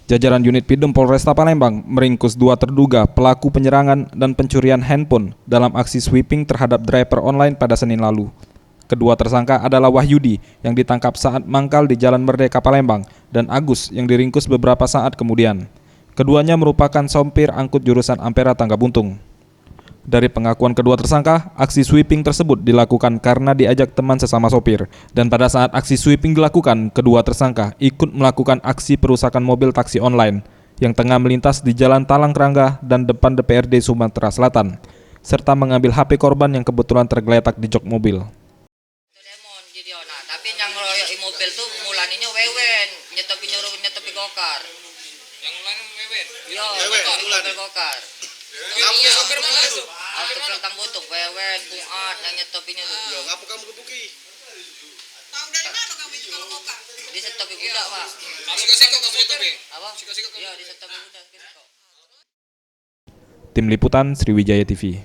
Jajaran unit Pidum Polresta Palembang meringkus 2 terduga pelaku penyerangan dan pencurian handphone dalam aksi sweeping terhadap driver online pada Senin lalu. Kedua tersangka adalah Wahyudi yang ditangkap saat mangkal di Jalan Merdeka Palembang dan Agus yang diringkus beberapa saat kemudian. Keduanya merupakan sopir angkut jurusan Ampera Tangga Buntung. Dari pengakuan kedua tersangka, aksi sweeping tersebut dilakukan karena diajak teman sesama sopir. Dan pada saat aksi sweeping dilakukan, kedua tersangka ikut melakukan aksi perusakan mobil taksi online yang tengah melintas di Jalan Talang Kerangga dan depan DPRD Sumatera Selatan, serta mengambil HP korban yang kebetulan tergeletak di jok mobil. Tapi yang ngeroyok mobil tuh mulaninya wewen, nyetepi gokar. Yang mulanya wewen? Iya, mobil gokar. Iya, sopir mana itu? Auto Tang Buntung, wewen, Puat, yang nyetopinya tuh. Ya, ngapa kamu gebuki? Tahu dari mana kamu itu kalau gokar? Di setopi budak, Pak. Sikok-sikok kamu nyetopi? Apa? Sikok-sikok kamu? Iya, di setopi budak. Tim Liputan Sriwijaya TV.